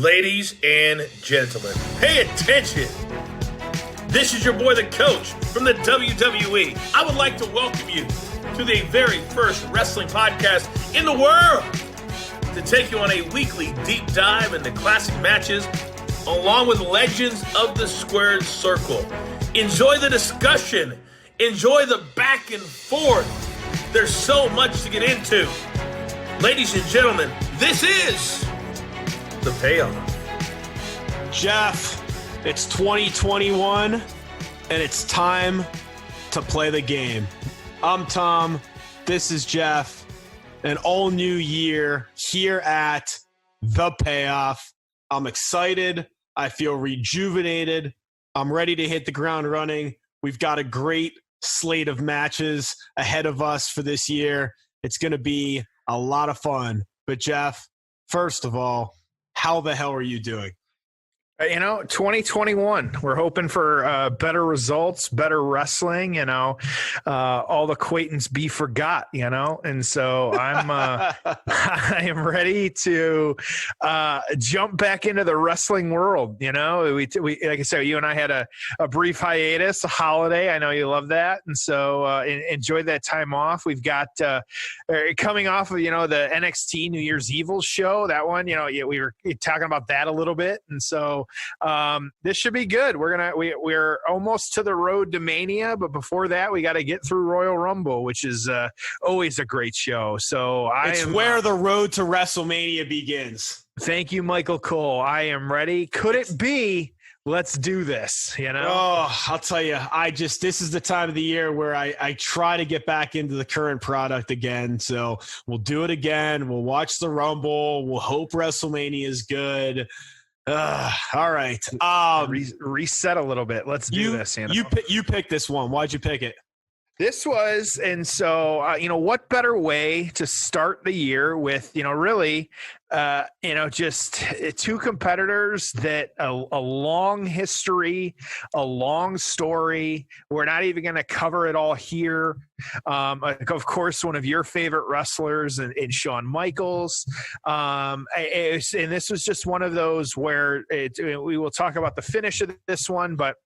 Ladies and gentlemen, pay attention. This is your boy, the coach from the WWE. I would like to welcome you to the very first wrestling podcast in the world to take you on a weekly deep dive into classic matches along with legends of the squared circle. Enjoy the discussion. Enjoy the back and forth. There's so much to get into. Ladies and gentlemen, this is The Payoff. Jeff, it's 2021, and it's time to play the game. I'm Tom. This is Jeff. An all new year here at The Payoff. I'm excited. I feel rejuvenated. I'm ready to hit the ground running. We've got a great slate of matches ahead of us for this year. It's going to be a lot of fun. But Jeff, first of all, how the hell are you doing? 2021, we're hoping for better results, better wrestling, all the acquaintance be forgot, and so I am ready to jump back into the wrestling world. We like I said, you and I had a brief hiatus, a holiday. I know you love that, and so enjoyed that time off. We've got coming off of the NXT New Year's Evil show. That one, we were talking about that a little bit, and so this should be good. We're almost to the road to Mania, but before that, we got to get through Royal Rumble, which is always a great show. So it's where the road to WrestleMania begins. Thank you, Michael Cole. I am ready. Could it be? Let's do this, Oh, I'll tell you, this is the time of the year where I try to get back into the current product again. So we'll do it again. We'll watch the Rumble. We'll hope WrestleMania is good. All right. Reset a little bit. Let's do this. You picked this one. Why'd you pick it? This was, and so, what better way to start the year with, really, just two competitors that a long history, a long story. We're not even going to cover it all here. Of course, one of your favorite wrestlers in Shawn Michaels. And this was just one of those where we will talk about the finish of this one, but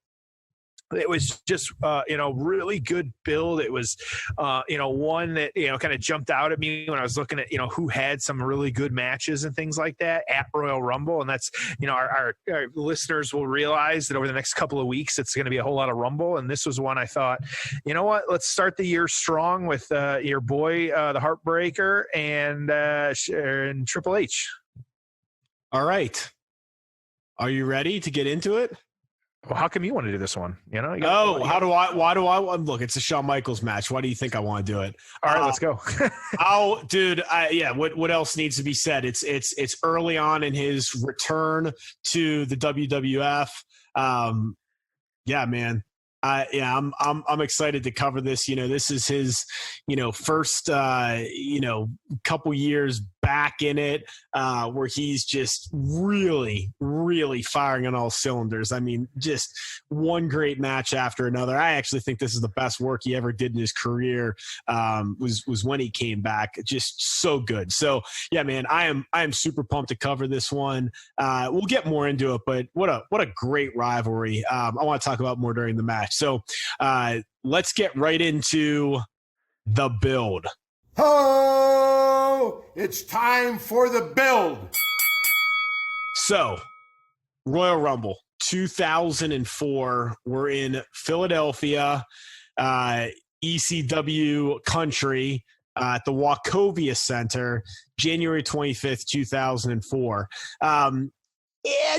it was just, really good build. It was, one that, kind of jumped out at me when I was looking at, who had some really good matches and things like that at Royal Rumble. And that's, our listeners will realize that over the next couple of weeks, it's going to be a whole lot of Rumble. And this was one I thought, you know what, let's start the year strong with your boy, the Heartbreaker and Triple H. All right. Are you ready to get into it? Well, how come you want to do this one? Why do I look? It's a Shawn Michaels match. Why do you think I want to do it? All right, let's go. Dude. What else needs to be said? It's early on in his return to the WWF. Man. I'm excited to cover this. This is his, first, couple years back in it, where he's just really, really firing on all cylinders. I mean, just one great match after another. I actually think this is the best work he ever did in his career. Was when he came back. Just so good. So yeah, man, I am super pumped to cover this one. We'll get more into it, but what a great rivalry. I want to talk about more during the match. So let's get right into the build. Oh, it's time for the build. So, Royal Rumble 2004. We're in Philadelphia, ECW country, at the Wachovia Center, January 25th, 2004.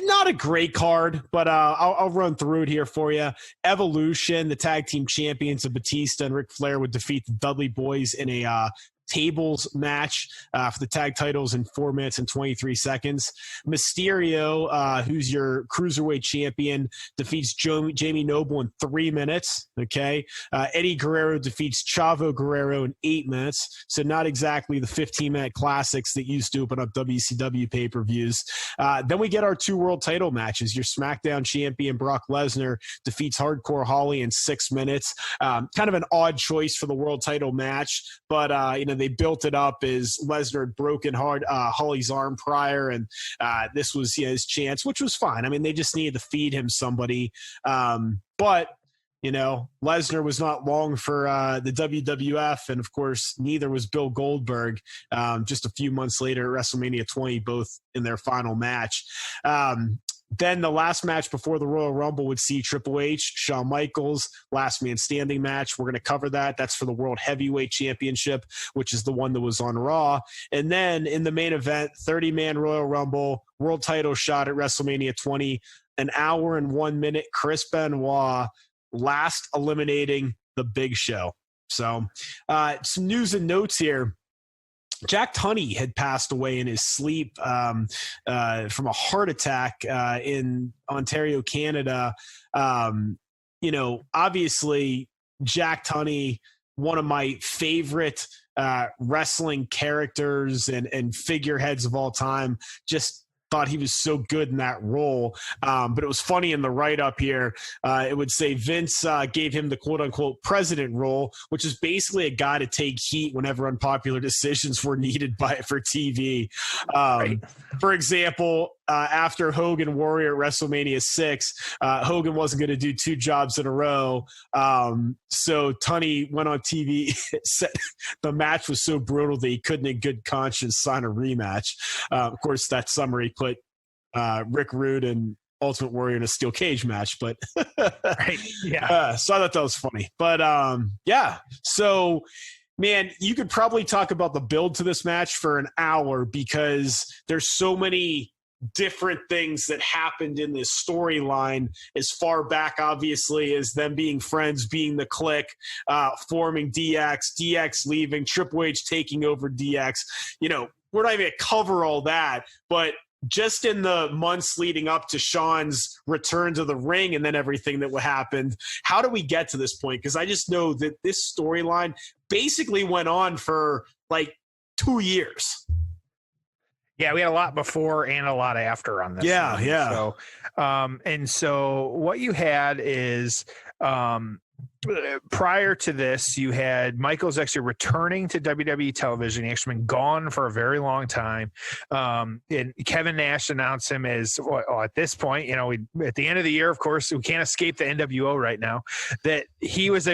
Not a great card, but I'll run through it here for you. Evolution, the tag team champions of Batista and Ric Flair would defeat the Dudley Boys in a tables match for the tag titles in 4 minutes and 23 seconds. Mysterio, who's your cruiserweight champion, defeats Jamie Noble in 3 minutes. Okay. Eddie Guerrero defeats Chavo Guerrero in 8 minutes. So not exactly the 15-minute classics that used to open up WCW pay-per-views. Then we get our 2 world title matches. Your SmackDown champion Brock Lesnar defeats Hardcore Holly in 6 minutes. Kind of an odd choice for the world title match, but they built it up as Lesnar had broken Holly's arm prior, and this was his chance, which was fine. I mean, they just needed to feed him somebody. But Lesnar was not long for the WWF, and of course, neither was Bill Goldberg. Just a few months later at WrestleMania 20, both in their final match. Then the last match before the Royal Rumble would see Triple H, Shawn Michaels, last man standing match. We're going to cover that. That's for the World Heavyweight Championship, which is the one that was on Raw. And then in the main event, 30-man Royal Rumble, world title shot at WrestleMania 20, an hour and 1 minute, Chris Benoit last eliminating the Big Show. So some news and notes here. Jack Tunney had passed away in his sleep from a heart attack in Ontario, Canada. Obviously, Jack Tunney, one of my favorite wrestling characters and figureheads of all time, just thought he was so good in that role. But it was funny in the write-up here. It would say Vince gave him the quote-unquote president role, which is basically a guy to take heat whenever unpopular decisions were needed for TV. Right. For example, after Hogan Warrior at WrestleMania 6, Hogan wasn't going to do 2 jobs in a row. So Tunney went on TV, said the match was so brutal that he couldn't in good conscience sign a rematch. Of course, that summer he put Rick Rude and Ultimate Warrior in a steel cage match, but right. Yeah. So I thought that was funny. But yeah, so man, you could probably talk about the build to this match for an hour because there's so many different things that happened in this storyline as far back, obviously, as them being friends, being the Clique, forming DX leaving, Triple H taking over DX. We're not even going to cover all that, but just in the months leading up to Shawn's return to the ring and then everything that happened, how do we get to this point? Because I just know that this storyline basically went on for like 2 years. Yeah, we had a lot before and a lot after on this. Yeah, one. Yeah. So, so what you had is prior to this, you had Michaels actually returning to WWE television. He actually been gone for a very long time. And Kevin Nash announced him as, well, at this point, at the end of the year, of course, we can't escape the NWO right now, that he was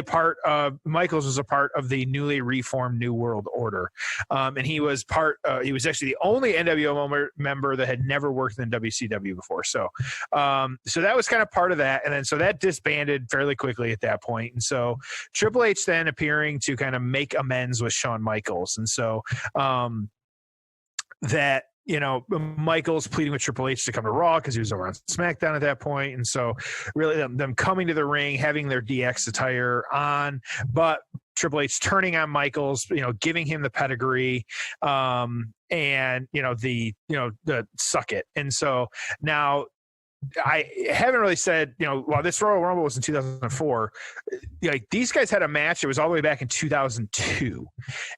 Michaels was a part of the newly reformed New World Order. And he was actually the only NWO member that had never worked in WCW before. So that was kind of part of that. And then, so that disbanded fairly quickly at that point. And so Triple H then appearing to kind of make amends with Shawn Michaels. And so that, Michaels pleading with Triple H to come to Raw because he was over on SmackDown at that point. And so really them coming to the ring, having their DX attire on, but Triple H turning on Michaels, giving him the pedigree, and, the suck it. And so now, I haven't really said, while this Royal Rumble was in 2004, these guys had a match. It was all the way back in 2002.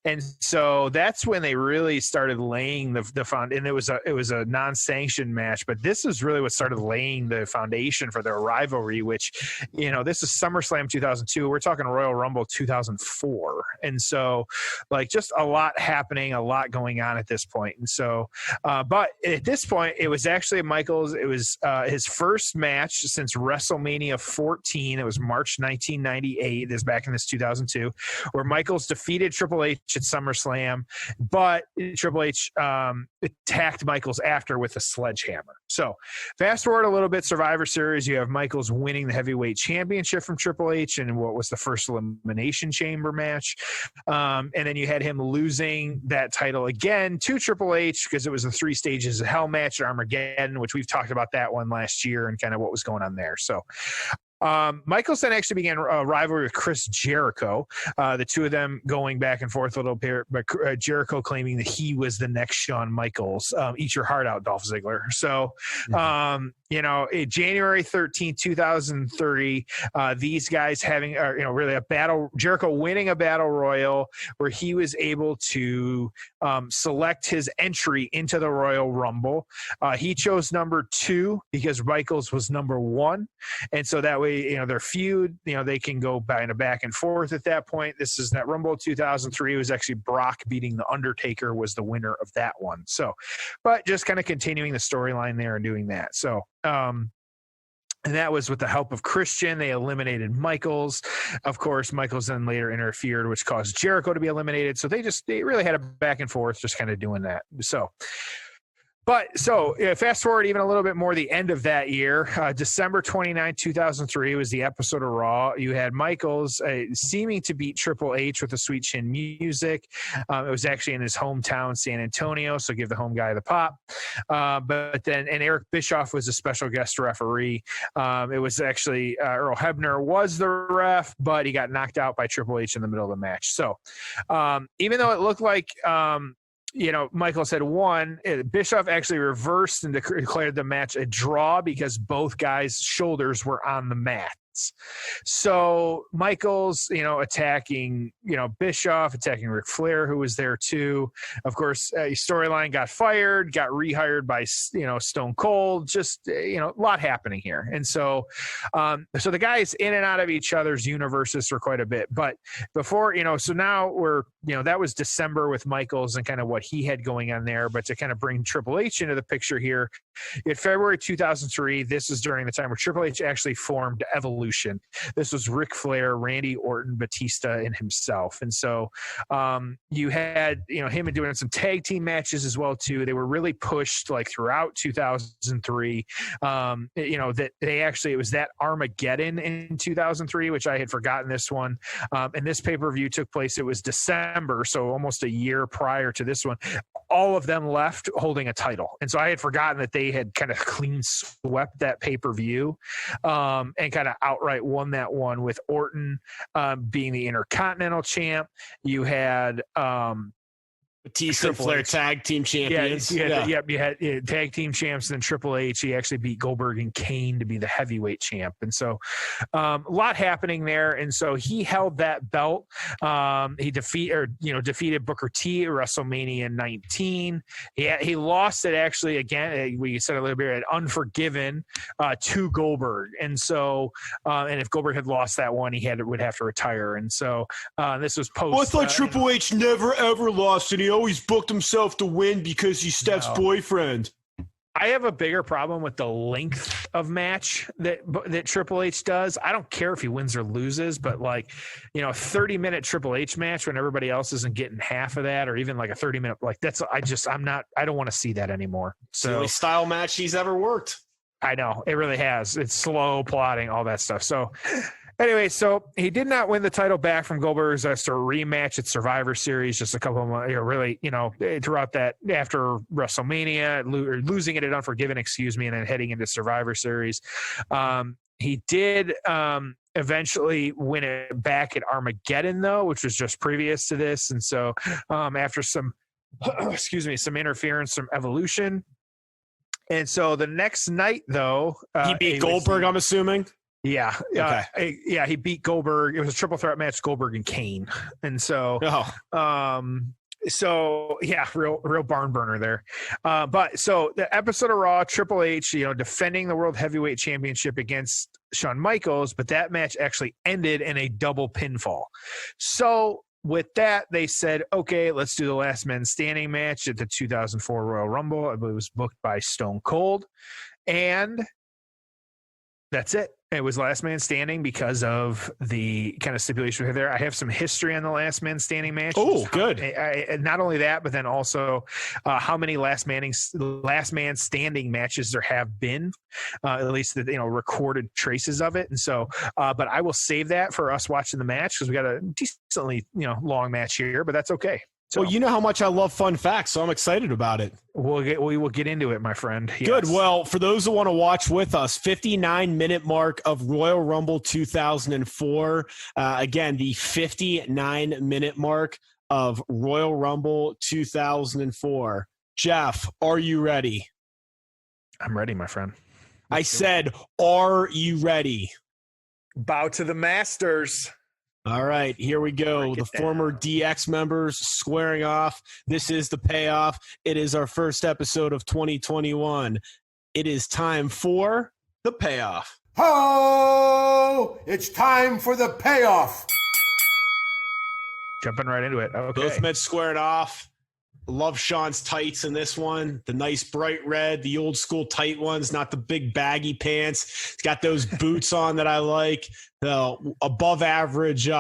And so that's when they really started laying the foundation. And it was a non-sanctioned match, but this is really what started laying the foundation for their rivalry, which, this is SummerSlam 2002. We're talking Royal Rumble 2004. And so just a lot happening, a lot going on at this point. And so, but at this point, it was actually Michaels. It was, his first match since WrestleMania 14. It was March 1998. This back in this 2002, where Michaels defeated Triple H at SummerSlam, but Triple H attacked Michaels after with a sledgehammer. So fast forward a little bit, Survivor Series, you have Michaels winning the heavyweight championship from Triple H in what was the first Elimination Chamber match. And then you had him losing that title again to Triple H because it was the 3 stages of hell match at Armageddon, which we've talked about that one last year and kind of what was going on there. So Michaels then actually began a rivalry with Chris Jericho, the two of them going back and forth a little bit, but Jericho claiming that he was the next Shawn Michaels. Eat your heart out, Dolph Ziggler. So, January 13th, 2003, these guys having, really a battle, Jericho winning a battle royal where he was able to select his entry into the Royal Rumble. He chose number 2 because Michaels was number 1. And so that way actually, their feud, they can go back and forth at that point. This is that Rumble 2003. It was actually Brock beating The Undertaker was the winner of that one. So, but just kind of continuing the storyline there and doing that. So, and that was with the help of Christian. They eliminated Michaels. Of course, Michaels then later interfered, which caused Jericho to be eliminated. So they really had a back and forth, just kind of doing that. So fast forward even a little bit more, the end of that year, December 29, 2003 was the episode of Raw. You had Michaels seeming to beat Triple H with the Sweet Chin Music. It was actually in his hometown, San Antonio, so give the home guy the pop. But then Eric Bischoff was a special guest referee. It was actually Earl Hebner was the ref, but he got knocked out by Triple H in the middle of the match. So even though it looked like Michaels had won, Bischoff actually reversed and declared the match a draw because both guys' shoulders were on the mats. So Michaels, attacking, Bischoff, attacking Ric Flair, who was there too. Of course, storyline got fired, got rehired by, Stone Cold, just, a lot happening here. And so the guys in and out of each other's universes for quite a bit. But before, so now we're, that was December with Michaels and kind of what he had going on there. But to kind of bring Triple H into the picture here, in February 2003, this is during the time where Triple H actually formed Evolution. This was Ric Flair, Randy Orton, Batista, and himself. And so you had, him doing some tag team matches as well, too. They were really pushed like throughout 2003. That they actually, it was that Armageddon in 2003, which I had forgotten this one. And this pay-per-view took place, it was December, so almost a year prior to this one. All of them left holding a title. And so I had forgotten that they had kind of clean swept that pay-per-view and kind of outright won that one with Orton being the Intercontinental champ. You had Batista and Flair tag team champions. You had tag team champs, and then Triple H. He actually beat Goldberg and Kane to be the heavyweight champ. And so a lot happening there. And so he held that belt. He defeated Booker T at WrestleMania 19. He lost it actually again. We said a little bit at Unforgiven to Goldberg. And so, and if Goldberg had lost that one, would have to retire. And so this was post. Well, I thought Triple H never ever lost, and he always booked himself to win because he's Steph's boyfriend. I have a bigger problem with the length of match that Triple H does. I don't care if he wins or loses, but a 30-minute Triple H match when everybody else isn't getting half of that, or even like a 30-minute, I don't want to see that anymore. So, the only style match he's ever worked. I know, it really has. It's slow plotting, all that stuff. So anyway, so he did not win the title back from Goldberg. That's a rematch at Survivor Series, just a couple of months, throughout that after WrestleMania, losing it at Unforgiven, and then heading into Survivor Series. He did eventually win it back at Armageddon, though, which was just previous to this. And so after some interference from Evolution. And so the next night, though, he beat Goldberg, I'm assuming. Yeah. Okay. He beat Goldberg. It was a triple threat match, Goldberg and Kane. And so, real barn burner there. But so the episode of Raw, Triple H, defending the World Heavyweight Championship against Shawn Michaels, but that match actually ended in a double pinfall. So with that, they said, okay, let's do the last man standing match at the 2004 Royal Rumble. It was booked by Stone Cold. And that's it. It was last man standing because of the kind of stipulation we have there. I have some history on the last man standing match. Oh, good. Not only that, but then also how many last man standing matches there have been, at least the recorded traces of it. And so, but I will save that for us watching the match because we got a decently long match here, but that's okay. So, well, you know how much I love fun facts, so I'm excited about it. We will get into it, my friend. Yes. Good. Well, for those who want to watch with us, 59-minute mark of Royal Rumble 2004. Again, the 59-minute mark of Royal Rumble 2004. Jeff, are you ready? I'm ready, my friend. I said, are you ready? Bow to the masters. All right, here we go. The former DX members squaring off. This is the payoff. It is our first episode of 2021. It is time for the payoff. Ho! It's time for the payoff. Jumping right into it. Okay. Both men squared off. Love Shawn's tights in this one. The nice bright red, the old school tight ones, not the big baggy pants. He's got those boots on that I like. The above average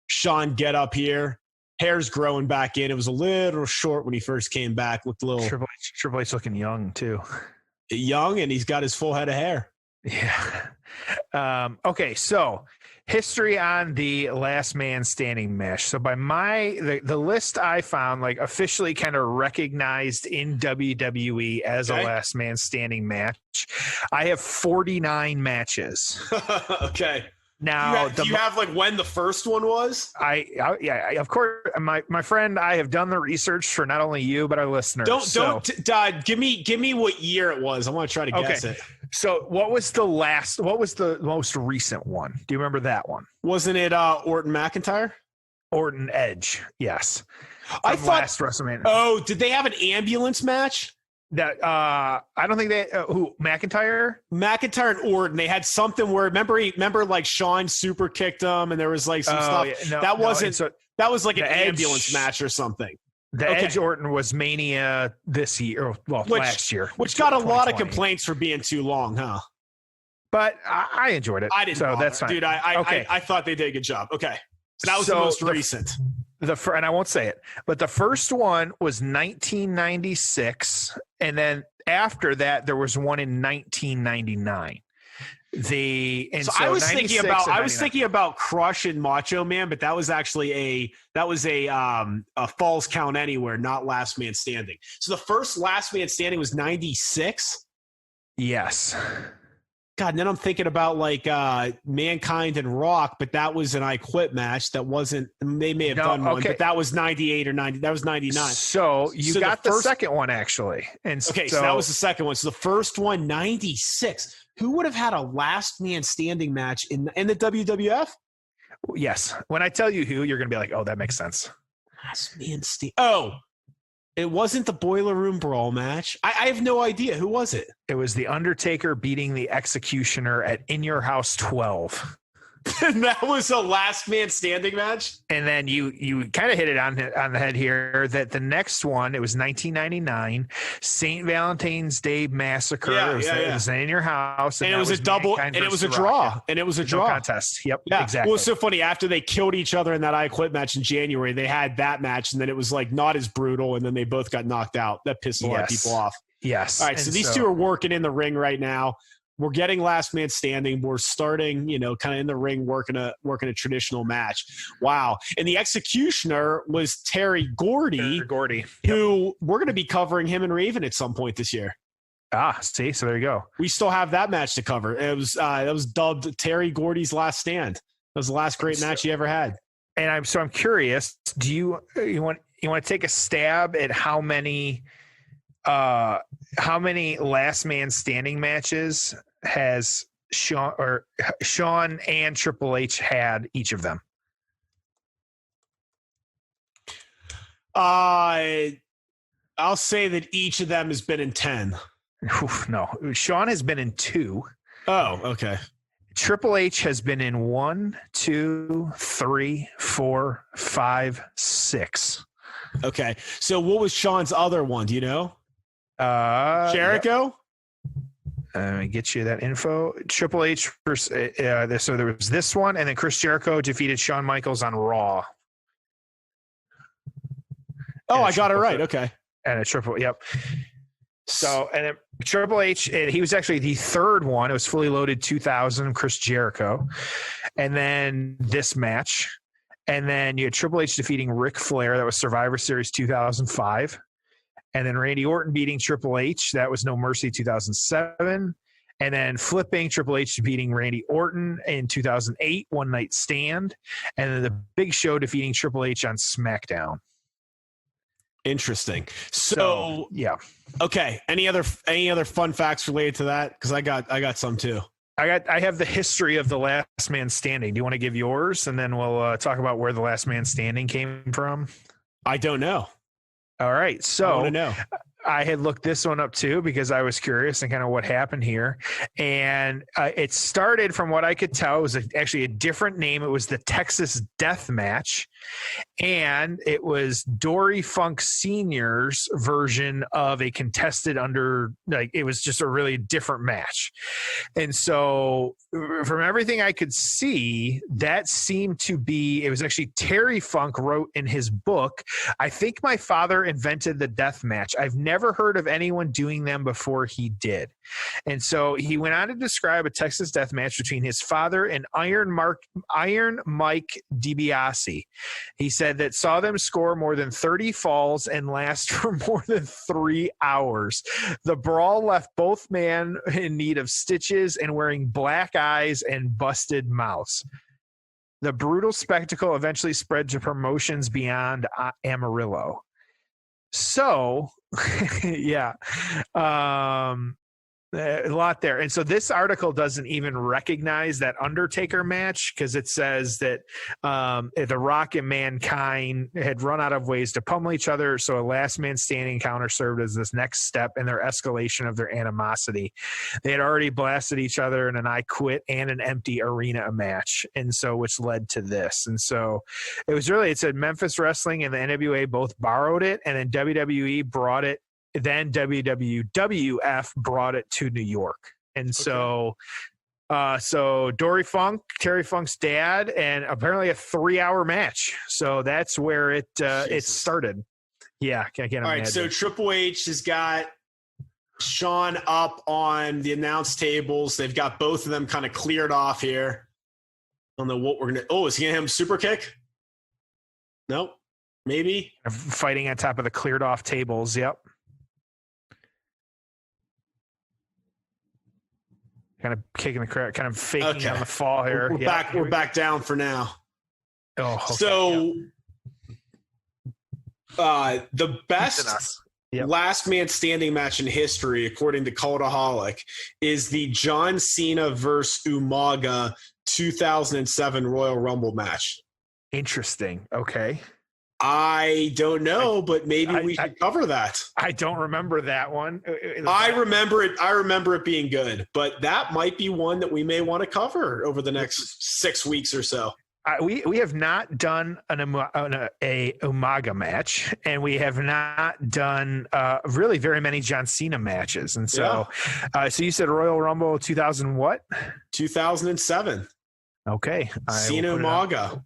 Shawn get up here. Hair's growing back in. It was a little short when he first came back. Looked a little Triple H looking young too. Young, and he's got his full head of hair. Yeah. Okay, so history on the last man standing match. So by the list I found, like officially kind of recognized in WWE as a last man standing match, I have 49 matches. Okay. Now, do you have like when the first one was? Yeah, of course. My friend, I have done the research for not only you but our listeners. Give me what year it was. I want to try to guess it. So what was the most recent one? Do you remember that one? Wasn't it Orton McIntyre? Orton Edge, yes. I thought last WrestleMania. Oh, did they have an ambulance match? That I don't think they who McIntyre and Orton, they had something where remember like Shawn super kicked him and there was like some stuff. Yeah, that was like an ambulance match or something. The Edge Orton was Mania this year, last year, which got a lot of complaints for being too long, huh? But I enjoyed it. I didn't. So that's fine, dude. I thought they did a good job. Okay, so that was the most recent. And I won't say it, but the first one was 1996, and then after that there was one in 1999. I was thinking about Crush and Macho Man, but that was actually a Falls Count Anywhere, not Last Man Standing. So the first Last Man Standing was 96. Yes. God, and then I'm thinking about like Mankind and Rock, but that was an I Quit match. That wasn't. They may have done one, but that was 98 or 90. That was 99. So you got the second one actually, and so that was the second one. So the first one, 96. Who would have had a last man standing match in the WWF? Yes. When I tell you who, you're going to be like, oh, that makes sense. Last man standing. Oh, it wasn't the Boiler Room Brawl match. I have no idea. Who was it? It was The Undertaker beating the Executioner at In Your House 12. And that was a last man standing match. And then you kind of hit it on the head here that the next one, it was 1999, St. Valentine's Day Massacre. It was In Your House, and it was a double, and it was a draw, and it was a draw contest. Yep, Well, exactly. it was so funny. After they killed each other in that I Quit match in January, they had that match, and then it was like not as brutal, and then they both got knocked out. That pissed a lot of people off. Yes. All right, so these two are working in the ring right now. We're getting last man standing. We're starting, kind of in the ring, working a traditional match. Wow. And the Executioner was Terry Gordy, who we're going to be covering him and Raven at some point this year. See, so there you go. We still have that match to cover. It was dubbed Terry Gordy's Last Stand. That was the last great match he ever had. And I'm curious, do you want to take a stab at how many last man standing matches has Shawn and Triple H had each of them? I'll say that each of them has been in 10. No, Shawn has been in 2. Oh, okay. Triple H has been in 1, 2, 3, 4, 5, 6. Okay. So what was Shawn's other one? Do you know? Jericho? Yep. Let me get you that info. Triple H versus, so there was this one, and then Chris Jericho defeated Shawn Michaels on Raw. Oh, I got it right. Okay. And a triple, yep. So, and then Triple H, he was actually the third one. It was Fully Loaded 2000, Chris Jericho. And then this match. And then you had Triple H defeating Ric Flair. That was Survivor Series 2005. And then Randy Orton beating Triple H. That was No Mercy 2007. And then flipping Triple H beating Randy Orton in 2008, One Night Stand. And then the Big Show defeating Triple H on SmackDown. Interesting. So yeah. Okay. Any other fun facts related to that? Because I got some too. I have the history of the last man standing. Do you want to give yours, and then we'll talk about where the last man standing came from? I don't know. All right. So I want to know. I had looked this one up too because I was curious and kind of what happened here. And it started, from what I could tell, it was actually a different name. It was the Texas Death Match. And it was Dory Funk Sr.'s version of a contested it was just a really different match. And so from everything I could see, that seemed to be, it was actually Terry Funk wrote in his book, I think my father invented the death match. I've never heard of anyone doing them before he did. And so he went on to describe a Texas death match between his father and Iron Mike DiBiase. He said that saw them score more than 30 falls and last for more than 3 hours. The brawl left both men in need of stitches and wearing black eyes and busted mouths. The brutal spectacle eventually spread to promotions beyond Amarillo. So, yeah, a lot there. And so this article doesn't even recognize that Undertaker match because it says that The Rock and Mankind had run out of ways to pummel each other. So a last man standing encounter served as this next step in their escalation of their animosity. They had already blasted each other in an I Quit and an empty arena match. And so, which led to this. And so it said Memphis Wrestling and the NWA both borrowed it, and then WWE brought it. Then WWF brought it to New York. And so Dory Funk, Terry Funk's dad, and apparently a 3-hour match. So that's where it started. Yeah. I can't imagine. All right. So Triple H has got Shawn up on the announce tables. They've got both of them kind of cleared off here. I don't know what we're going to, is he going to have a super kick? Nope. Maybe. Fighting on top of the cleared off tables. Yep. Kind of kicking the crowd, kind of faking on the fall here. We're back down for now. Oh, okay. So the best last man standing match in history, according to Cultaholic, is the John Cena versus Umaga 2007 Royal Rumble match. Interesting. Okay. I don't know, but maybe we should cover that. I don't remember that one. I remember it. I remember it being good, but that might be one that we may want to cover over the next 6 weeks or so. We have not done a Umaga match, and we have not done really very many John Cena matches. And so, so you said Royal Rumble 2000 what? 2007. Okay, Cena Umaga.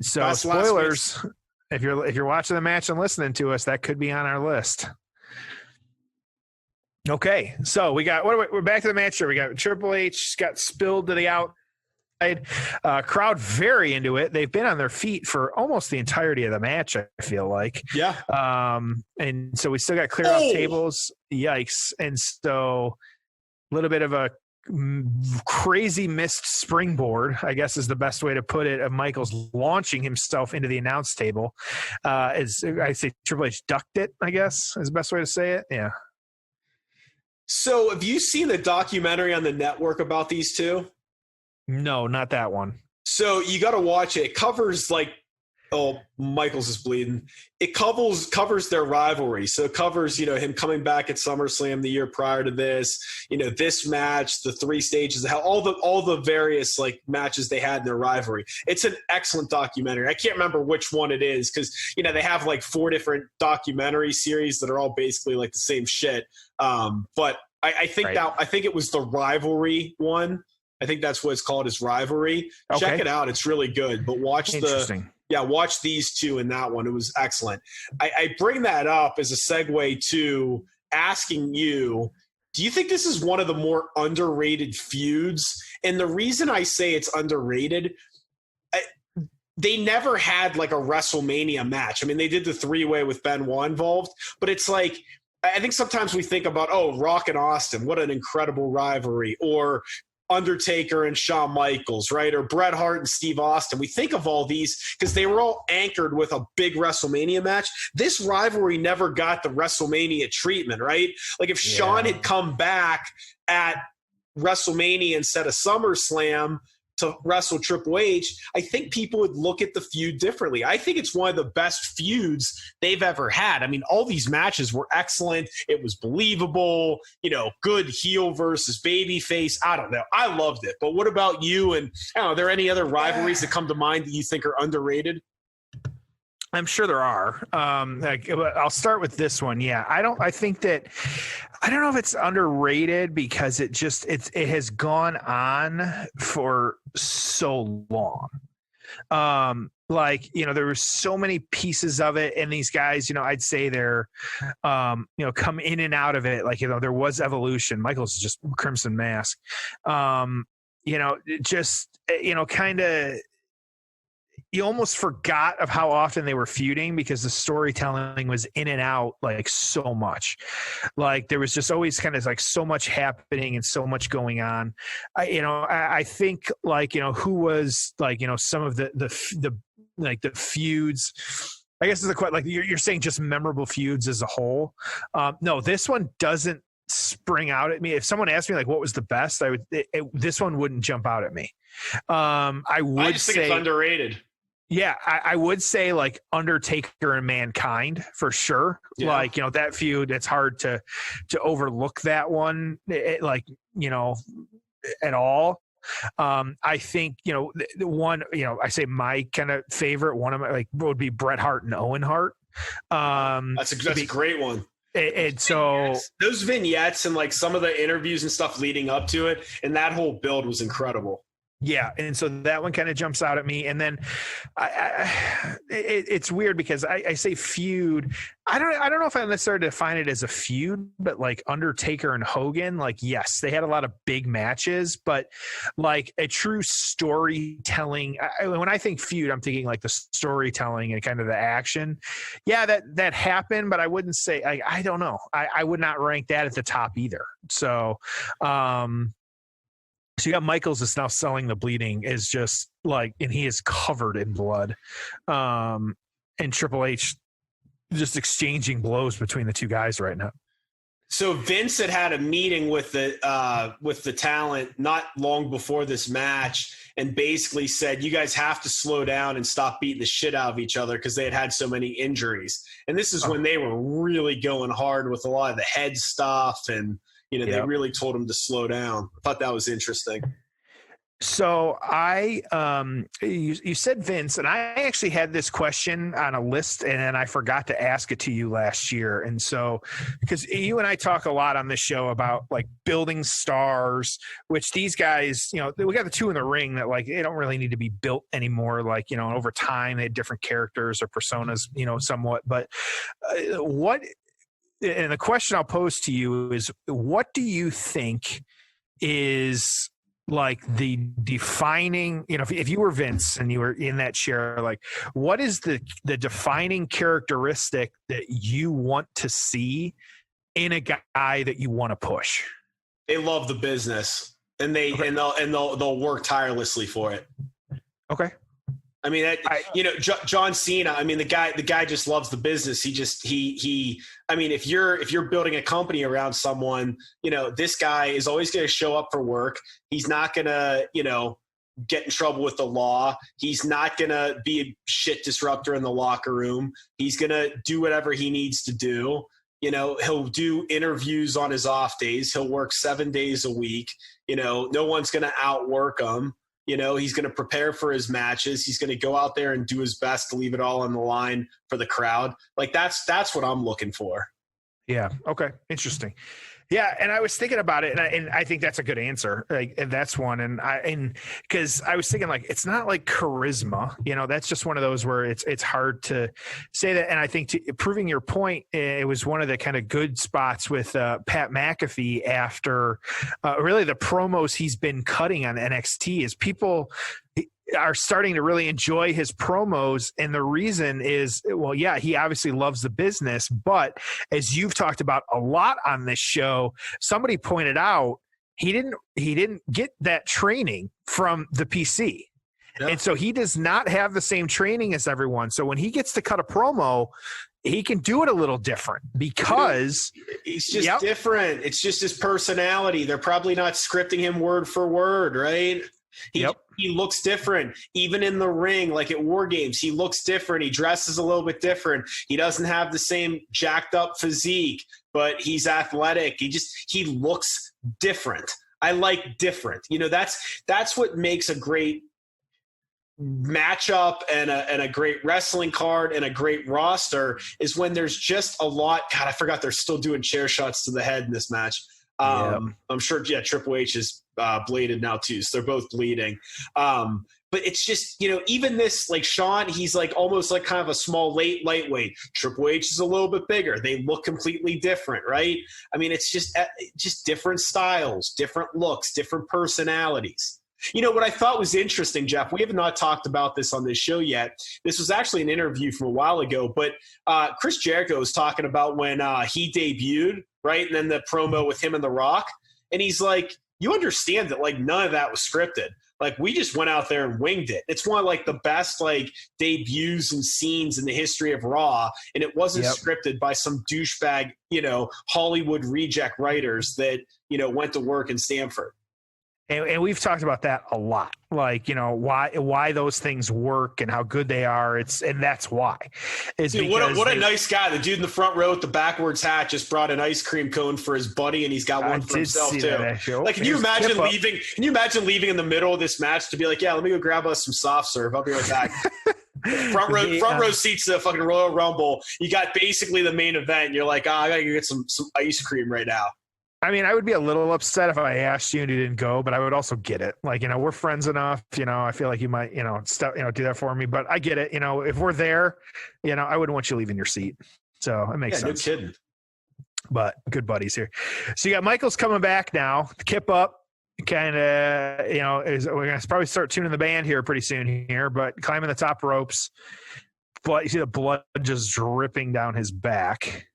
So best spoilers. If you're watching the match and listening to us, that could be on our list. Okay, so we're back to the match here. We got Triple H got spilled to the outside. Crowd very into it. They've been on their feet for almost the entirety of the match, I feel like. Yeah. And so we still got clear off tables. Yikes. And so a little bit of a crazy missed springboard, I guess is the best way to put it, of Michaels launching himself into the announce table. As I say, Triple H ducked it, I guess is the best way to say it. Yeah. So have you seen the documentary on the network about these two? No, not that one. So you got to watch it. It covers Michaels is bleeding. It covers their rivalry. So it covers, him coming back at SummerSlam the year prior to this, this match, the 3 stages, all the various matches they had in their rivalry. It's an excellent documentary. I can't remember which one it is because, they have 4 different documentary series that are all basically the same shit. But I think I think it was the rivalry one. I think that's what it's called, is Rivalry. Okay. Check it out. It's really good. But watch watch these two in that one. It was excellent. I bring that up as a segue to asking you, do you think this is one of the more underrated feuds? And the reason I say it's underrated, they never had a WrestleMania match. I mean, they did the 3-way with Benoit involved, but it's I think sometimes we think about, Rock and Austin, what an incredible rivalry, or Undertaker and Shawn Michaels, right? Or Bret Hart and Steve Austin. We think of all these because they were all anchored with a big WrestleMania match. This rivalry never got the WrestleMania treatment, right? If Shawn had come back at WrestleMania instead of SummerSlam to wrestle Triple H, I think people would look at the feud differently. I think it's one of the best feuds they've ever had. I mean, all these matches were excellent. It was believable, good heel versus babyface. I don't know. I loved it. But what about you? And are there any other rivalries that come to mind that you think are underrated? I'm sure there are. I'll start with this one. Yeah, I don't know if it's underrated because it has gone on for so long. There were so many pieces of it, and these guys, I'd say they're, come in and out of it. There was evolution. Michael's just Crimson Mask. You almost forgot of how often they were feuding because the storytelling was in and out so much. There was just always kind of so much happening and so much going on. I think who was some of the feuds. I guess it's you're saying just memorable feuds as a whole. No, this one doesn't spring out at me. If someone asked me what was the best, this one wouldn't jump out at me. I just think it's underrated. Yeah, I would say Undertaker and Mankind for sure. Yeah. That feud, it's hard to overlook that one, at all. I think, the one, I say my kind of favorite, one of my would be Bret Hart and Owen Hart. That's a great one. And so those vignettes and some of the interviews and stuff leading up to it, and that whole build was incredible. Yeah, and so that one kind of jumps out at me. And then it's weird because I say feud. I don't know if I necessarily define it as a feud, but Undertaker and Hogan, yes, they had a lot of big matches, but a true storytelling. When I think feud, I'm thinking the storytelling and kind of the action. Yeah, that happened, but I wouldn't say I don't know. I would not rank that at the top either. So. So you got Michaels is now selling the bleeding is just and he is covered in blood. And Triple H just exchanging blows between the two guys right now. So Vince had a meeting with the talent not long before this match and basically said, you guys have to slow down and stop beating the shit out of each other because they had so many injuries. And this is when they were really going hard with a lot of the head stuff and, they really told him to slow down. I thought that was interesting. So you said Vince, and I actually had this question on a list, and then I forgot to ask it to you last year. And so, because you and I talk a lot on this show about building stars, which these guys, we got the two in the ring that they don't really need to be built anymore. Over time they had different characters or personas, somewhat. But and the question I'll pose to you is, what do you think is the defining, if you were Vince and you were in that chair, what is the defining characteristic that you want to see in a guy that you want to push? They love the business and they'll work tirelessly for it. Okay. I mean, John Cena, I mean, the guy just loves the business. I mean, if you're building a company around someone, this guy is always going to show up for work. He's not going to, get in trouble with the law. He's not going to be a shit disruptor in the locker room. He's going to do whatever he needs to do. He'll do interviews on his off days. He'll work 7 days a week. No one's going to outwork him. He's going to prepare for his matches. He's going to go out there and do his best to leave it all on the line for the crowd. That's what I'm looking for. Yeah. Okay. Interesting. Yeah, and I was thinking about it, and I think that's a good answer. And that's one, and because I was thinking it's not charisma, that's just one of those where it's hard to say that. And I think proving your point, it was one of the kind of good spots with Pat McAfee after really the promos he's been cutting on NXT is people are starting to really enjoy his promos. And the reason is, well, yeah, he obviously loves the business, but as you've talked about a lot on this show, somebody pointed out he didn't get that training from the PC. Yeah. And so he does not have the same training as everyone. So when he gets to cut a promo, he can do it a little different because he's just different. It's just his personality. They're probably not scripting him word for word, right? he looks different. Even in the ring, like at War Games, he looks different. He dresses a little bit different. He doesn't have the same jacked up physique, but he's athletic. He looks different. I like different. That's what makes a great matchup and a great wrestling card and a great roster is when there's just a lot. God, I forgot they're still doing chair shots to the head in this match. I'm sure, Triple H is bladed now too, so they're both bleeding. But it's just, even this, like Shawn, he's like almost like kind of a small lightweight. Triple H is a little bit bigger. They look completely different, right? I mean, it's just different styles, different looks, different personalities. What I thought was interesting, Jeff, we have not talked about this on this show yet. This was actually an interview from a while ago, but Chris Jericho was talking about when he debuted, right? And then the promo with him and The Rock. And he's like, you understand that, like, none of that was scripted. Like, we just went out there and winged it. It's one of, like, the best, like, debuts and scenes in the history of Raw. And it wasn't scripted by some douchebag, Hollywood reject writers that, went to work in Stamford. And we've talked about that a lot, like, why those things work and how good they are. And that's why. What a nice guy. The dude in the front row with the backwards hat just brought an ice cream cone for his buddy, and he's got one for himself too. Like, can you imagine leaving? Can you imagine leaving in the middle of this match to be like, yeah, let me go grab us some soft serve. I'll be right back. front row seats to the fucking Royal Rumble. You got basically the main event. And you're like, I gotta go get some ice cream right now. I mean, I would be a little upset if I asked you and you didn't go, but I would also get it. Like, we're friends enough, I feel like you might, do that for me, but I get it. If we're there, I wouldn't want you leaving your seat. So it makes sense. No kidding. But good buddies here. So you got Michaels coming back now, Kip up, kind of, we're going to probably start tuning the band here pretty soon here, but climbing the top ropes. But you see the blood just dripping down his back.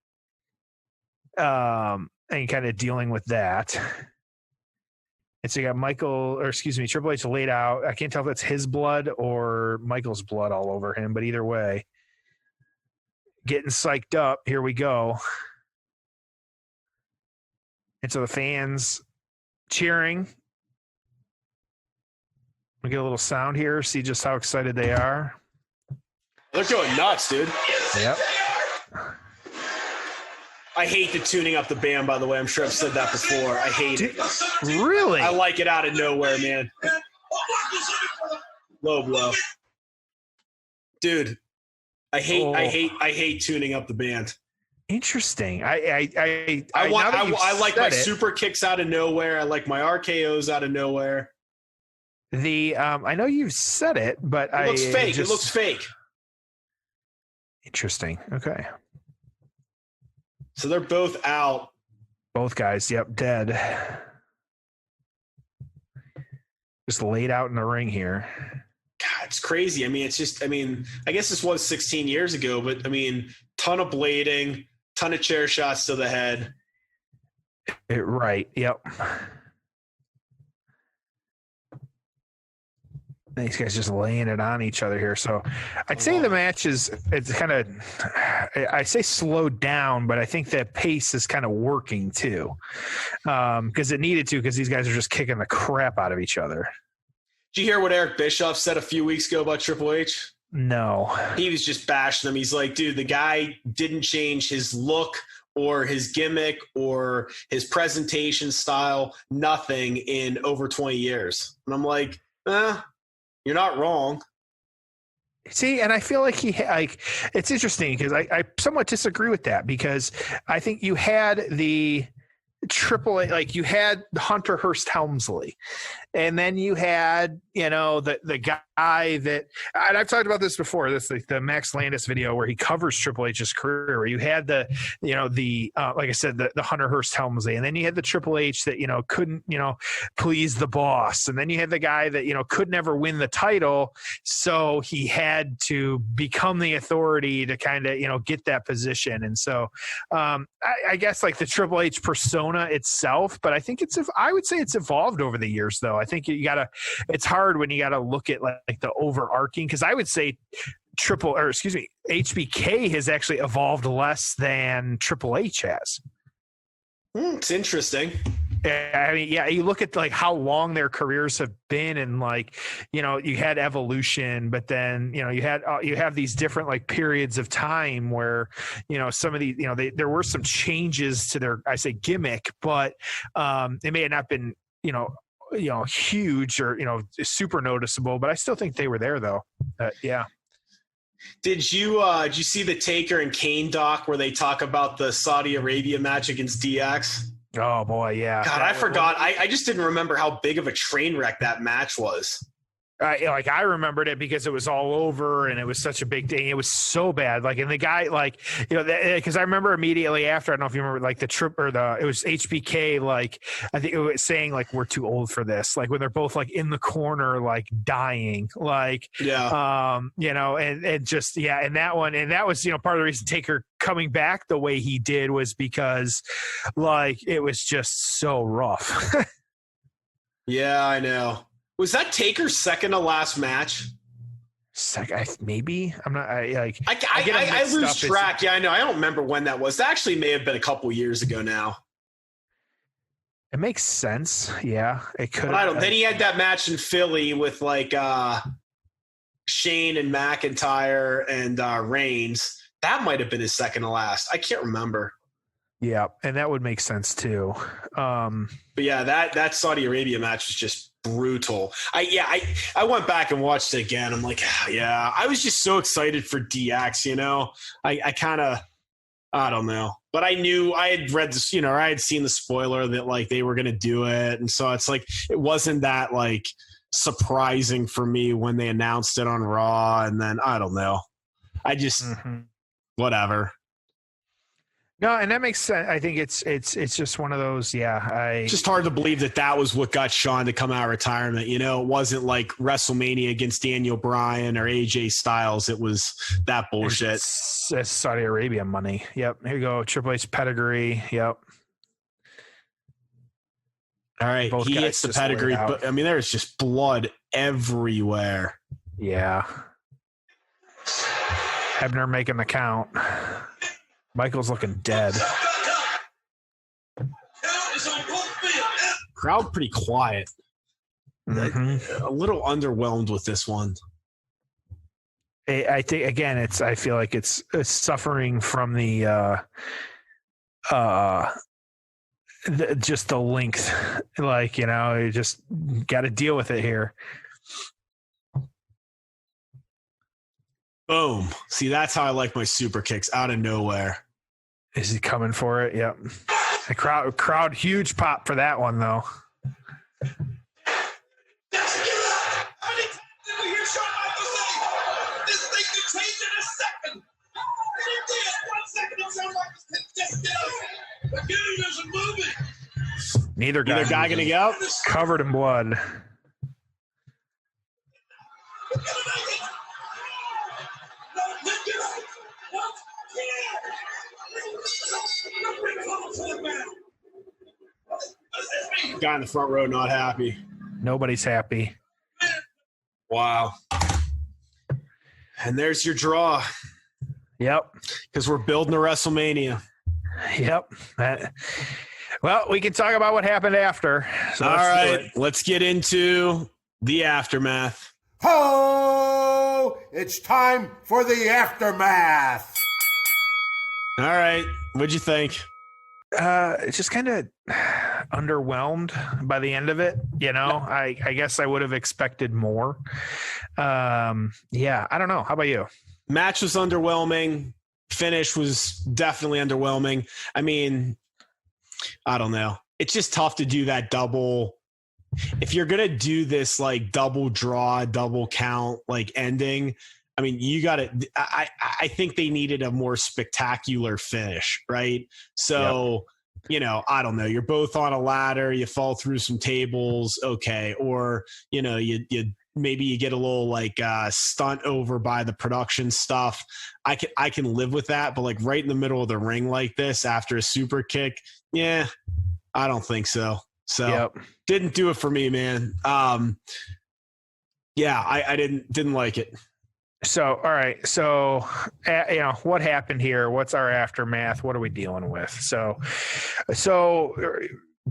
And kind of dealing with that. And so you got Triple H laid out. I can't tell if that's his blood or Michael's blood all over him, but either way, getting psyched up. Here we go. And so the fans cheering. We get a little sound here, see just how excited they are. They're going nuts, dude. Yep. I hate the tuning up the band, by the way. I'm sure I've said that before. I hate it. Really? I like it out of nowhere, man. Low blow. Dude, I hate tuning up the band. Interesting. I like my super kicks out of nowhere. I like my RKOs out of nowhere. I know you've said it, but it looks fake. It looks fake. Interesting. Okay. So they're both out. Both guys, yep, dead. Just laid out in the ring here. God, it's crazy. I mean, I guess this was 16 years ago, but ton of blading, ton of chair shots to the head. Right, yep. These guys just laying it on each other here. So I'd say the match it's kind of, I say slowed down, but I think that pace is kind of working too. Because it needed to, because these guys are just kicking the crap out of each other. Did you hear what Eric Bischoff said a few weeks ago about Triple H? No. He was just bashing them. He's like, dude, the guy didn't change his look or his gimmick or his presentation style, nothing in over 20 years. And I'm like, you're not wrong. See, and I feel like it's interesting because I somewhat disagree with that, because I think you had the Triple A, like you had Hunter Hearst Helmsley, and then you had, the guy that, and I've talked about this before, this like the Max Landis video where he covers Triple H's career, where you had the like I said, the Hunter Hearst Helmsley, and then you had the Triple H that, couldn't, please the boss. And then you had the guy that, could never win the title. So he had to become the authority to kind of, get that position. And so I guess like the Triple H persona itself, but I think I would say it's evolved over the years though. I think it's hard when you got to look at like the overarching, because I would say HBK has actually evolved less than Triple H has. It's interesting. I mean, yeah, you look at like how long their careers have been, and like, you know, you had evolution, but then, you know, you have these different like periods of time where, you know, some of these, you know, there were some changes to their, I say gimmick, but it may have not been, you know, huge or, you know, super noticeable, but I still think they were there though. Yeah. Did you see the Taker and Kane doc where they talk about the Saudi Arabia match against DX? Oh boy, yeah. God, I forgot. I just didn't remember how big of a train wreck that match was. Like I remembered it because it was all over and it was such a big thing. It was so bad. Like, and the guy, like, you know, because I remember immediately after, I don't know if you remember, like it was HBK, like, I think it was saying like, we're too old for this. Like when they're both like in the corner, like dying, like, yeah, you know, and just, yeah. And that one, and that was, you know, part of the reason Taker coming back the way he did was because like, it was just so rough. Yeah, I know. Was that Taker's second to last match? Maybe. I'm not. I lose track. Yeah, I know. I don't remember when that was. That actually may have been a couple years ago now. It makes sense. Yeah, it could. But I don't. Then he had that match in Philly with like Shane and McIntyre and Reigns. That might have been his second to last. I can't remember. Yeah, and that would make sense too. But yeah, that Saudi Arabia match was just brutal. I went back and watched it again. I'm like, yeah, I was just so excited for DX, you know. I kind of, I don't know, but I knew I had read this, you know, or I had seen the spoiler that like they were going to do it, and so it's like it wasn't that like surprising for me when they announced it on Raw, and then I don't know, I just whatever. No, and that makes sense. I think it's just one of those. Yeah, it's just hard to believe that was what got Shawn to come out of retirement. You know, it wasn't like WrestleMania against Daniel Bryan or AJ Styles. It was that bullshit. It's Saudi Arabia money. Yep. Here you go. Triple H pedigree. Yep. All right. Both he hits the pedigree, but I mean, there's just blood everywhere. Yeah. Hebner making the count. Michael's looking dead. Crowd pretty quiet. A little underwhelmed with this one. I think again, I feel like it's suffering from the just the length. Like, you know, you just got to deal with it here. Boom. See, that's how I like my super kicks, out of nowhere. Is he coming for it? Yep. The crowd, huge pop for that one, though. Neither guy going to go. Covered in blood. Guy in the front row not happy. Nobody's happy. Wow. And there's your draw. Yep. Because we're building a WrestleMania. Yep. Well, we can talk about what happened after. So all right. Let's get into the aftermath. Ho! It's time for the aftermath. All right. What'd you think? Just kind of underwhelmed by the end of it. You know, I guess I would have expected more. Yeah, I don't know. How about you? Match was underwhelming. Finish was definitely underwhelming. I mean, I don't know. It's just tough to do that double. If you're going to do this like double draw, double count, like ending, I mean, you got to, I think they needed a more spectacular finish, right? So, you know, I don't know. You're both on a ladder, you fall through some tables. Okay. Or, you know, maybe you get a little like stunt over by the production stuff. I can live with that, but like right in the middle of the ring like this after a super kick. Yeah, I don't think so. So didn't do it for me, man. Yeah, I didn't like it. So, all right. So, you know, what happened here? What's our aftermath? What are we dealing with? So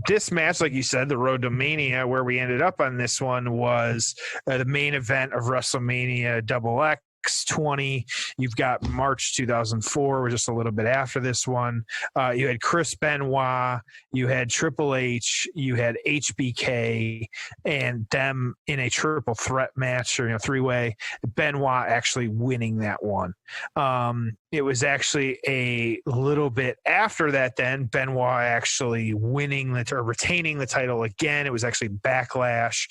this match, like you said, the Road to Mania, where we ended up on this one was the main event of WrestleMania XX20. You've got March 2004, or just a little bit after this one. You had Chris Benoit, you had Triple H, you had HBK, and them in a triple threat match, or three-way. Benoit actually winning that one. It was actually a little bit after that. Then Benoit actually retaining the title again. It was actually Backlash.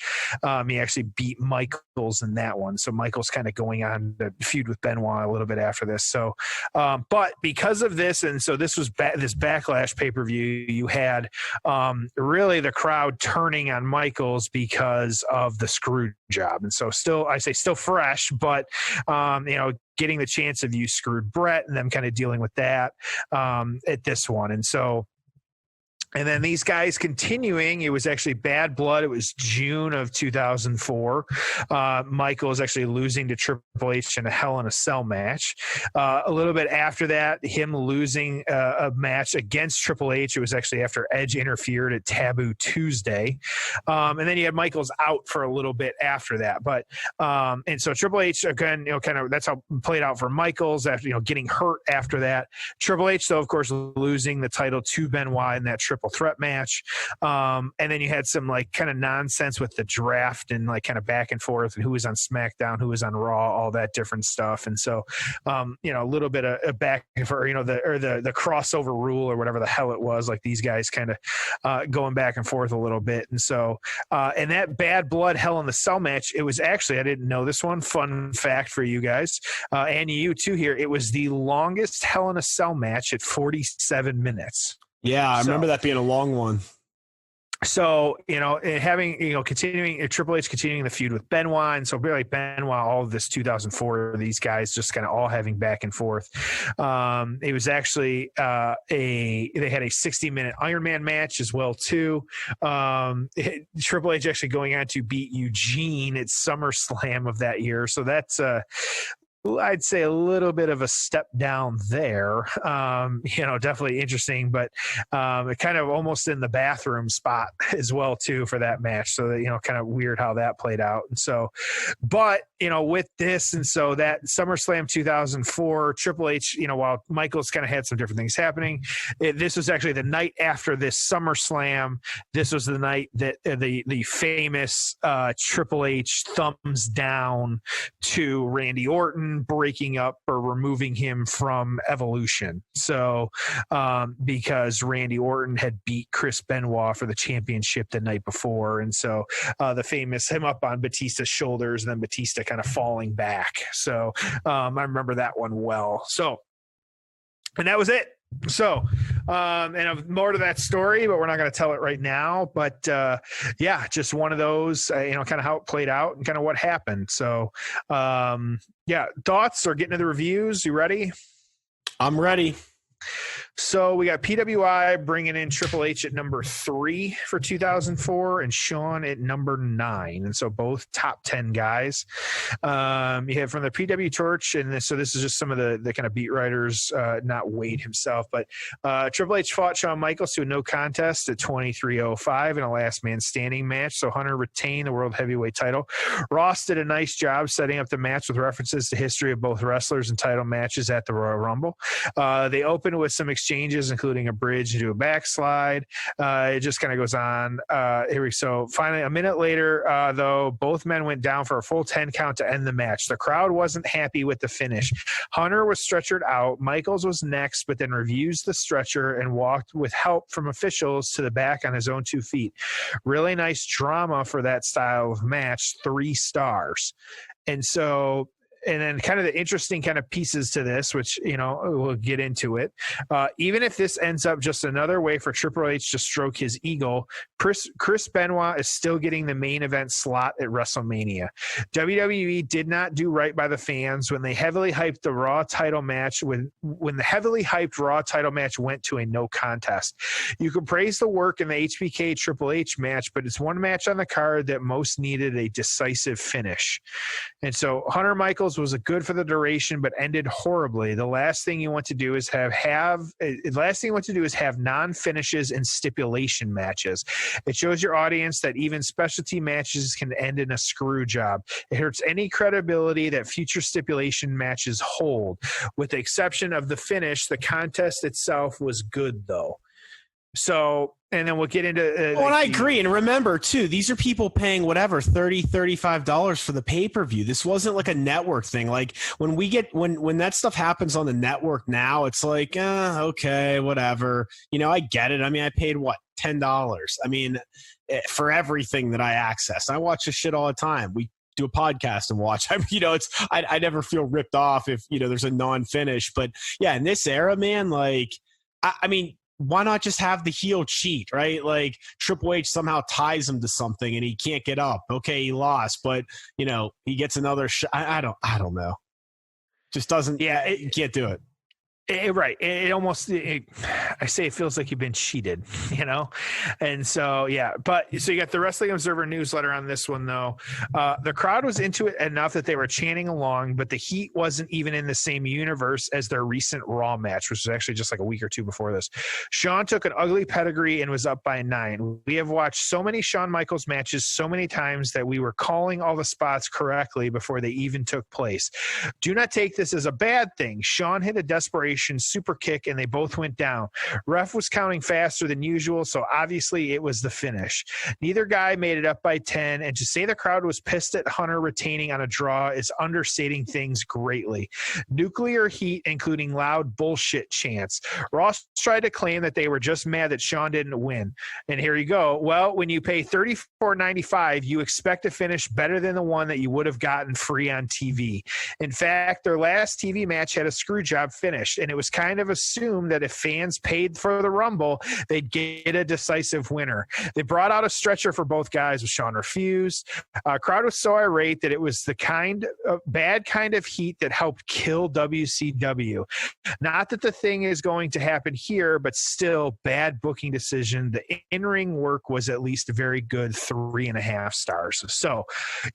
He actually beat Michaels in that one. So Michaels kind of going on to feud with Benoit a little bit after this. So, but because of this, and so this was this Backlash pay-per-view, you had really the crowd turning on Michaels because of the screw job. And so still fresh, but getting the chance of you screwed Brett and them kind of dealing with that at this one. And then these guys continuing, it was actually Bad Blood. It was June of 2004. Michael was actually losing to Triple H in a Hell in a Cell match. A little bit after that, him losing a match against Triple H. It was actually after Edge interfered at Taboo Tuesday. And then you had Michaels out for a little bit after that. But and so Triple H, again, kind of that's how it played out for Michaels after, getting hurt after that. Triple H, though, of course, losing the title to Benoit in that triple threat match. And then you had some kind of nonsense with the draft and kind of back and forth and who was on SmackDown, who was on Raw, all that different stuff. And so, a little bit of back and forth, the crossover rule or whatever the hell it was, these guys kind of going back and forth a little bit. And so, and that Bad Blood Hell in the Cell match, it was actually, I didn't know this one, fun fact for you guys, and you too here, it was the longest Hell in a Cell match at 47 minutes. Yeah, I remember that being a long one. So, having, continuing Triple H continuing the feud with Benoit. And so really Benoit, all of this 2004, these guys just kind of all having back and forth. It was actually they had a 60-minute Iron Man match as well, too. Triple H actually going on to beat Eugene at SummerSlam of that year. So that's I'd say a little bit of a step down there. Definitely interesting, but it kind of almost in the bathroom spot as well too for that match. So that, kind of weird how that played out. And so, but with this, and so that SummerSlam 2004, Triple H, while Michaels kind of had some different things happening, this was actually the night after this SummerSlam. This was the night that the famous Triple H thumbs down to Randy Orton, breaking up or removing him from Evolution. So because Randy Orton had beat Chris Benoit for the championship the night before. And so the famous him up on Batista's shoulders and then Batista kind of falling back. So I remember that one well. So, and that was it. So, and more to that story, but we're not going to tell it right now. But just one of those, kind of how it played out and kind of what happened. So, thoughts or getting to the reviews. You ready? I'm ready. So we got PWI bringing in Triple H at number 3 for 2004 and Shawn at number 9. And so both top 10 guys. You have from the PW Torch, and so this is just some of the kind of beat writers, not Wade himself, but Triple H fought Shawn Michaels to a no contest at 23:05 in a last man standing match. So Hunter retained the world heavyweight title. Ross did a nice job setting up the match with references to history of both wrestlers and title matches at the Royal Rumble. They opened with some exchanges, including a bridge into a backslide. It just kind of goes on. So finally, a minute later, though, both men went down for a full 10 count to end the match. The crowd wasn't happy with the finish. Hunter was stretchered out. Michaels was next, but then refused the stretcher and walked with help from officials to the back on his own 2 feet. Really nice drama for that style of match. 3 stars. And so, and then kind of the interesting kind of pieces to this, which, we'll get into it. Even if this ends up just another way for Triple H to stroke his ego, Chris Benoit is still getting the main event slot at WrestleMania. WWE did not do right by the fans when they heavily hyped the Raw title match, when the heavily hyped Raw title match went to a no contest. You can praise the work in the HBK Triple H match, but it's one match on the card that most needed a decisive finish. And so Hunter Michaels Michaels was a good for the duration, but ended horribly. The last thing you want to do is have non-finishes and stipulation matches. It shows your audience that even specialty matches can end in a screw job. It hurts any credibility that future stipulation matches hold. With the exception of the finish, the contest itself was good, though. So, and then we'll get into well, and I agree. And remember, too, these are people paying whatever, $30, $35 for the pay-per-view. This wasn't like a network thing. Like when that stuff happens on the network now, it's like, okay, whatever. You know, I get it. I mean, I paid what, $10? I mean, for everything that I access. I watch this shit all the time. We do a podcast and watch. I mean, you know, I never feel ripped off if, you know, there's a non-finish. But yeah, in this era, man, like, I mean, why not just have the heel cheat, right? Like Triple H somehow ties him to something and he can't get up. Okay, he lost, but you know, he gets another shot. I don't know. Just doesn't. Yeah, you can't do it. Right. I say it feels like you've been cheated, you know? And so, yeah. But so you got the Wrestling Observer newsletter on this one, though. The crowd was into it enough that they were chanting along, but the heat wasn't even in the same universe as their recent Raw match, which was actually just like a week or two before this. Shawn took an ugly pedigree and was up by 9. We have watched so many Shawn Michaels matches so many times that we were calling all the spots correctly before they even took place. Do not take this as a bad thing. Shawn hit a desperation super kick and they both went down. Ref was counting faster than usual, so obviously it was the finish. Neither guy made it up by 10, and to say the crowd was pissed at Hunter retaining on a draw is understating things greatly. Nuclear heat, including loud bullshit chants. Ross tried to claim that they were just mad that Shawn didn't win. And here you go. Well, when you pay $34.95, you expect a finish better than the one that you would have gotten free on TV. In fact, their last TV match had a screw job finish, and it was kind of assumed that if fans paid for the Rumble, they'd get a decisive winner. They brought out a stretcher for both guys, but Shawn refused. Crowd was so irate that it was the bad kind of heat that helped kill WCW. Not that the thing is going to happen here, but still bad booking decision. The in-ring work was at least a very good 3.5 stars. So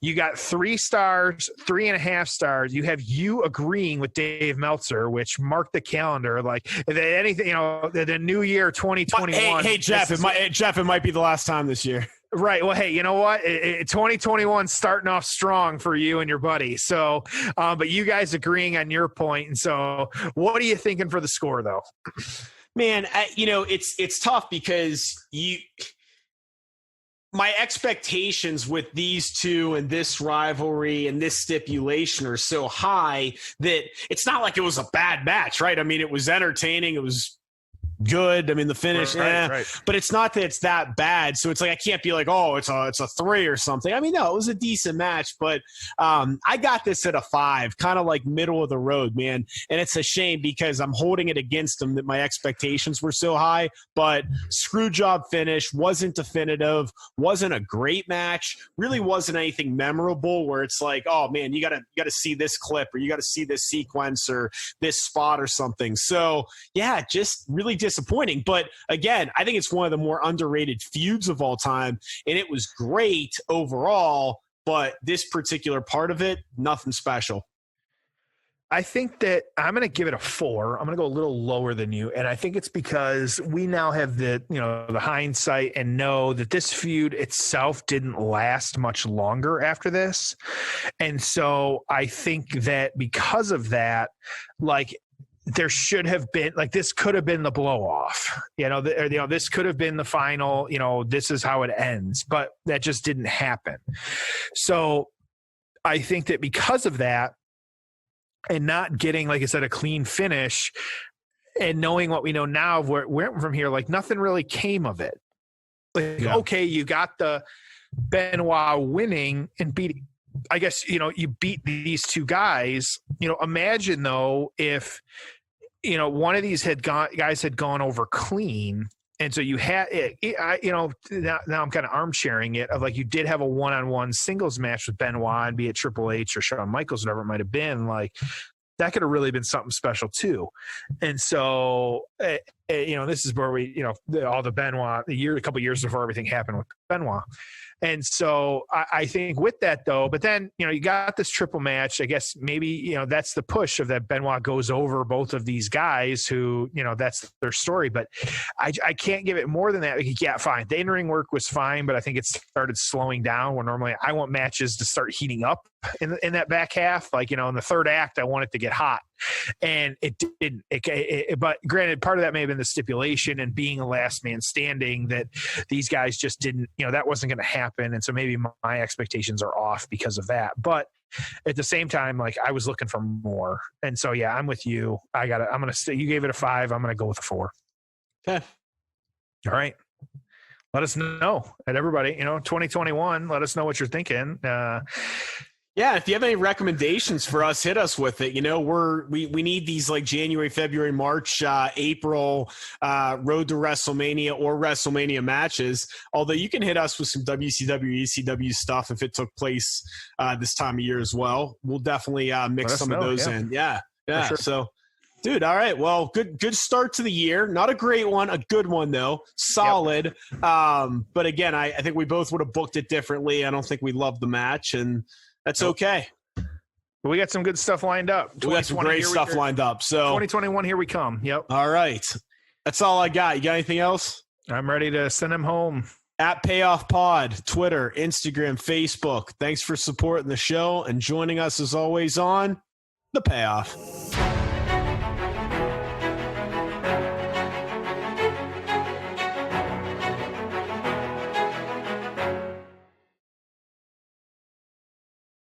you got 3 stars, 3.5 stars. You have you agreeing with Dave Meltzer, which marked the calendar, like if anything, you know, the new year 2021. Hey Jeff, it might be the last time this year. Right. Well, hey, you know what? 2021 starting off strong for you and your buddy. So, but you guys agreeing on your point. And so, what are you thinking for the score, though? Man, you know, it's tough because my expectations with these two and this rivalry and this stipulation are so high that it's not like it was a bad match, right? I mean, it was entertaining. It was good. I mean, the finish, right. But it's not that it's that bad. So it's like I can't be like, oh, it's a 3 or something. I mean, no, it was a decent match, but I got this at a 5, kind of like middle of the road, man. And it's a shame because I'm holding it against them that my expectations were so high. But screw job finish, wasn't definitive, wasn't a great match, really wasn't anything memorable where it's like, oh man, you gotta see this clip or you gotta see this sequence or this spot or something. So yeah, just really disappointing. But again, I think it's one of the more underrated feuds of all time, and it was great overall, but this particular part of it, nothing special. I think that I'm going to give it a 4. I'm going to go a little lower than you. And I think it's because we now have the hindsight and know that this feud itself didn't last much longer after this. And so I think that because of that, like, there should have been, like, this could have been the blow off, this could have been the final, this is how it ends, but that just didn't happen. So I think that because of that and not getting, like I said, a clean finish and knowing what we know now of where it went from here, like nothing really came of it. Like, okay, you got the Benoit winning and beating, I guess, you beat these two guys, imagine though, if, one of these guys had gone over clean. And so you had now I'm kind of armchairing it of like, you did have a one-on-one singles match with Benoit, and be it Triple H or Shawn Michaels, whatever it might've been, like that could have really been something special too. And so, this is where we, all the Benoit, a couple years before everything happened with Benoit. And so I think with that, though, but then, you got this triple match. I guess maybe, that's the push of that Benoit goes over both of these guys who, that's their story. But I can't give it more than that. Like, yeah, fine. The in-ring work was fine, but I think it started slowing down where normally I want matches to start heating up in that back half. Like, in the third act, I want it to get hot. And it didn't. But granted, part of that may have been the stipulation and being a last man standing, that these guys just didn't, that wasn't going to happen. And so maybe my expectations are off because of that. But at the same time, like, I was looking for more. And so, yeah, I'm with you. You gave it a 5. I'm going to go with a 4. Okay. All right. Let us know at everybody, 2021, let us know what you're thinking. Yeah, if you have any recommendations for us, hit us with it. We need these like January, February, March, April road to WrestleMania or WrestleMania matches. Although you can hit us with some WCW, ECW stuff if it took place this time of year as well. We'll definitely mix some of those in. Yeah. Sure. So, dude, all right. Well, good start to the year. Not a great one, a good one though. Solid. Yep. But again, I think we both would have booked it differently. I don't think we loved the match, and that's okay. We got some good stuff lined up. We got some great stuff lined up. So 2021, here we come. Yep. All right. That's all I got. You got anything else? I'm ready to send him home. At Payoff Pod, Twitter, Instagram, Facebook. Thanks for supporting the show and joining us as always on The Payoff.